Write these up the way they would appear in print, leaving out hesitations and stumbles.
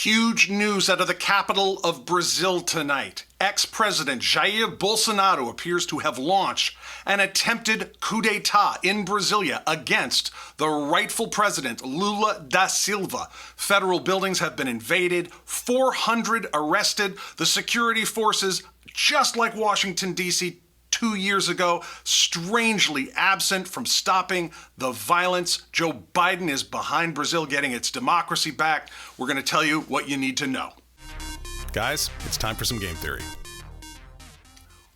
Huge news out of the capital of Brazil tonight. Ex-President Jair Bolsonaro appears to have launched an attempted coup d'etat in Brasília against the rightful president, Lula da Silva. Federal buildings have been invaded, 400 arrested. The security forces, just like Washington, D.C., 2 years ago, strangely absent from stopping the violence. Joe Biden is behind Brazil getting its democracy back. We're going to tell you what you need to know. Guys, it's time for some game theory.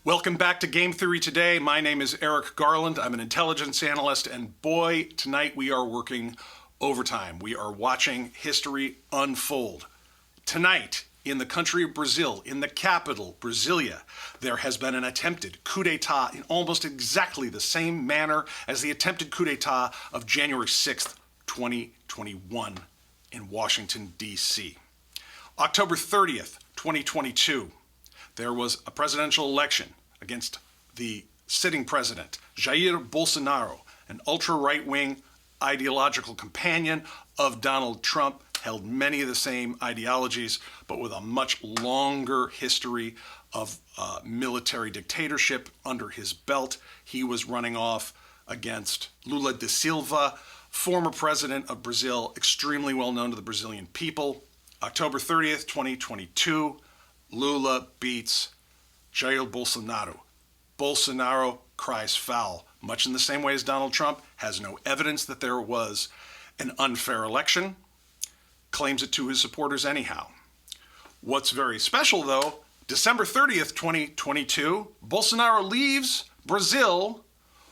Welcome back to Game Theory Today. My name is Eric Garland. I'm an intelligence analyst, and boy, tonight we are working overtime. We are watching history unfold. Tonight, in the country of Brazil, in the capital, Brasília, there has been an attempted coup d'etat in almost exactly the same manner as the attempted coup d'etat of January 6th, 2021 in Washington, D.C. October 30th, 2022, there was a presidential election against the sitting president, Jair Bolsonaro, an ultra-right-wing ideological companion of Donald Trump, held many of the same ideologies, but with a much longer history of military dictatorship under his belt. He was running off against Lula da Silva, former president of Brazil, extremely well known to the Brazilian people. October 30th, 2022, Lula beats Jair Bolsonaro. Bolsonaro cries foul, much in the same way as Donald Trump, has no evidence that there was an unfair election, claims it to his supporters anyhow. What's very special, though, December 30th, 2022, Bolsonaro leaves Brazil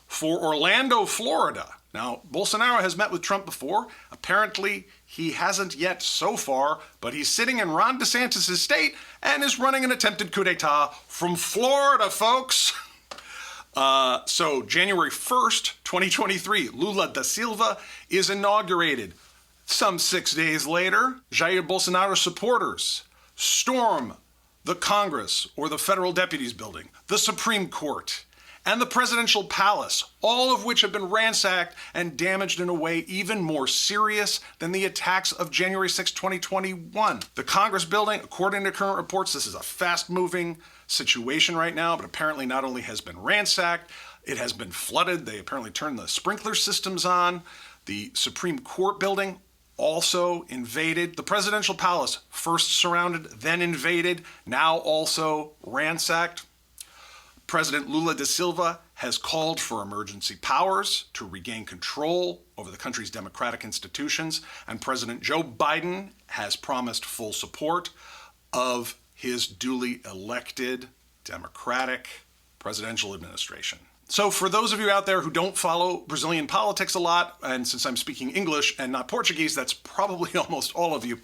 for Orlando, Florida. Now, Bolsonaro has met with Trump before. Apparently, he hasn't yet so far, but he's sitting in Ron DeSantis' state and is running an attempted coup d'etat from Florida, folks. So January 1st, 2023, Lula da Silva is inaugurated. Some 6 days later, Jair Bolsonaro supporters storm the Congress or the Federal Deputies Building, the Supreme Court, and the Presidential Palace, all of which have been ransacked and damaged in a way even more serious than the attacks of January 6, 2021. The Congress building, according to current reports, this is a fast-moving situation right now, but apparently not only has been ransacked, it has been flooded. They apparently turned the sprinkler systems on. The Supreme Court building also invaded. The Presidential Palace, first surrounded, then invaded, now also ransacked. President Lula da Silva has called for emergency powers to regain control over the country's democratic institutions, and President Joe Biden has promised full support of his duly elected democratic presidential administration. So for those of you out there who don't follow Brazilian politics a lot, and since I'm speaking English and not Portuguese, that's probably almost all of you,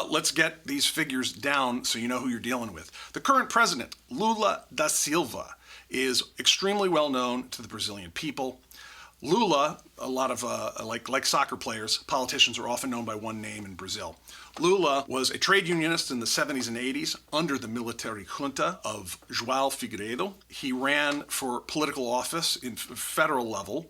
let's get these figures down so you know who you're dealing with. The current president, Lula da Silva, is extremely well known to the Brazilian people. Lula, a lot of, like soccer players, politicians are often known by one name in Brazil. Lula was a trade unionist in the 70s and 80s under the military junta of João Figueiredo. He ran for political office in federal level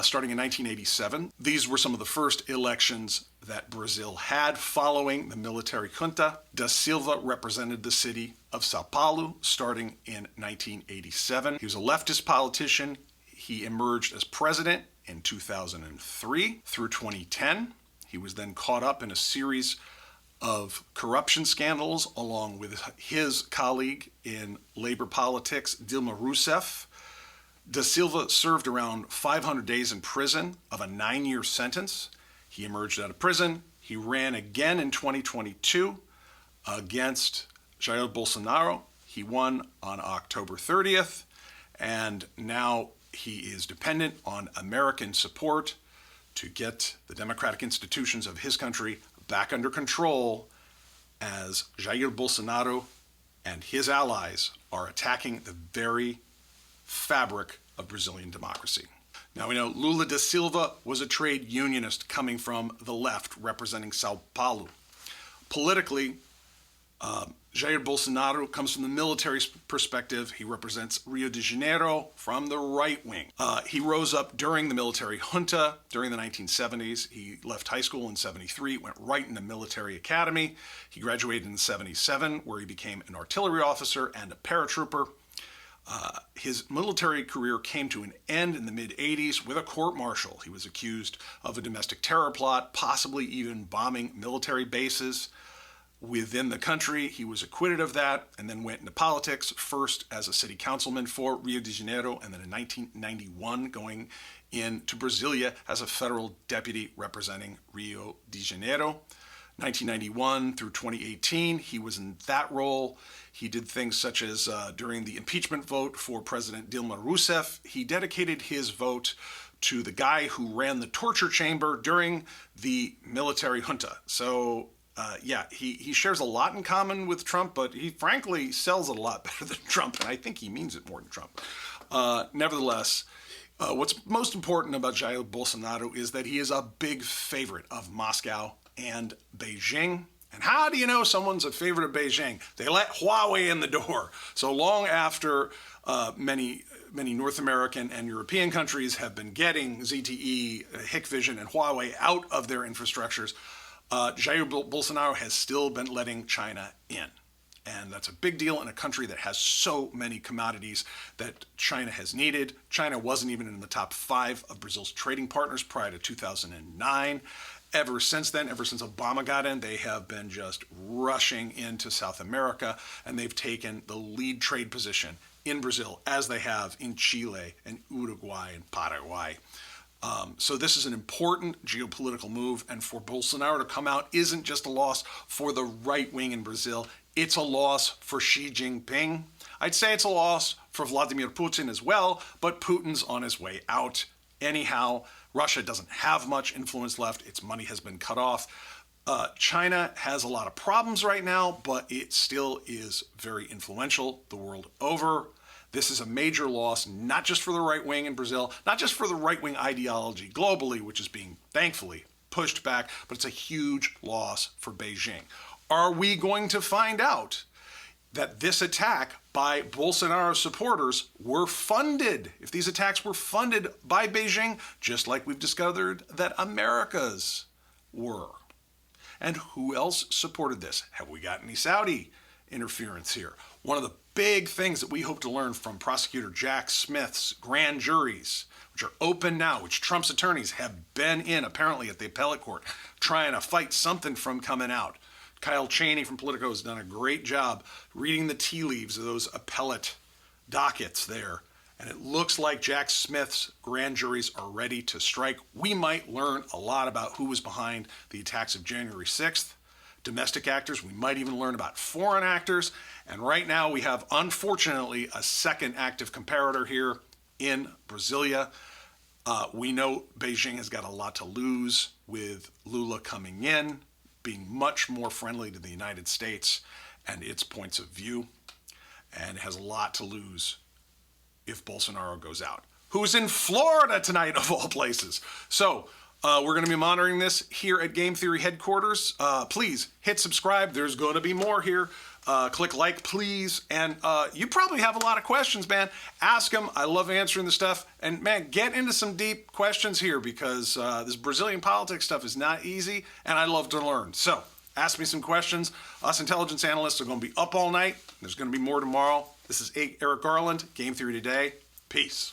starting in 1987. These were some of the first elections that Brazil had following the military junta. Da Silva represented the city of Sao Paulo starting in 1987. He was a leftist politician. He emerged as president in 2003 through 2010. He was then caught up in a series of corruption scandals along with his colleague in labor politics, Dilma Rousseff. Da Silva served around 500 days in prison of a 9-year sentence. He emerged out of prison. He ran again in 2022 against Jair Bolsonaro. He won on October 30th, and now he is dependent on American support to get the democratic institutions of his country back under control as Jair Bolsonaro and his allies are attacking the very fabric of Brazilian democracy. Now we know Lula da Silva was a trade unionist coming from the left representing Sao Paulo. Politically, Jair Bolsonaro comes from the military perspective. He represents Rio de Janeiro from the right wing. He rose up during the military junta during the 1970s. He left high school in 73, went right into military academy. He graduated in 77, where he became an artillery officer and a paratrooper. His military career came to an end in the mid-'80s with a court-martial. He was accused of a domestic terror plot, possibly even bombing military bases within the country. He was acquitted of that and then went into politics, first as a city councilman for Rio de Janeiro, and then in 1991 going into Brasília as a federal deputy representing Rio de Janeiro. 1991 through 2018, he was in that role. He did things such as during the impeachment vote for President Dilma Rousseff, he dedicated his vote to the guy who ran the torture chamber during the military junta. So he shares a lot in common with Trump, but he frankly sells it a lot better than Trump, and I think he means it more than Trump. Nevertheless, what's most important about Jair Bolsonaro is that he is a big favorite of Moscow and Beijing. And how do you know someone's a favorite of Beijing? They let Huawei in the door. So long after many North American and European countries have been getting ZTE, Hikvision, and Huawei out of their infrastructures, Jair Bolsonaro has still been letting China in. And that's a big deal in a country that has so many commodities that China has needed. China wasn't even in the top 5 of Brazil's trading partners prior to 2009. Ever since then, ever since Obama got in, they have been just rushing into South America, and they've taken the lead trade position in Brazil, as they have in Chile and Uruguay and Paraguay. So this is an important geopolitical move, and for Bolsonaro to come out isn't just a loss for the right wing in Brazil, it's a loss for Xi Jinping. I'd say it's a loss for Vladimir Putin as well, but Putin's on his way out. Anyhow, Russia doesn't have much influence left. Its money has been cut off. China has a lot of problems right now, but it still is very influential the world over. This is a major loss, not just for the right wing in Brazil, not just for the right wing ideology globally, which is being thankfully pushed back, but it's a huge loss for Beijing. Are we going to find out that this attack by Bolsonaro supporters were funded? If these attacks were funded by Beijing, just like we've discovered that America's were. And who else supported this? Have we got any Saudi interference here? One of the big things that we hope to learn from prosecutor Jack Smith's grand juries, which are open now, which Trump's attorneys have been in apparently at the appellate court, trying to fight something from coming out. Kyle Cheney from Politico has done a great job reading the tea leaves of those appellate dockets there. And it looks like Jack Smith's grand juries are ready to strike. We might learn a lot about who was behind the attacks of January 6th. Domestic actors, we might even learn about foreign actors. And right now we have, unfortunately, a second active comparator here in Brasília. We know Beijing has got a lot to lose with Lula coming in, being much more friendly to the United States and its points of view, and has a lot to lose if Bolsonaro goes out, who's in Florida tonight, of all places. So we're going to be monitoring this here at Game Theory headquarters. Please hit subscribe. There's going to be more here. Click like, please. And you probably have a lot of questions, man. Ask them. I love answering the stuff. And, man, get into some deep questions here, because this Brazilian politics stuff is not easy, and I love to learn. So ask me some questions. Us intelligence analysts are going to be up all night. There's going to be more tomorrow. This is Eric Garland, Game Theory Today. Peace.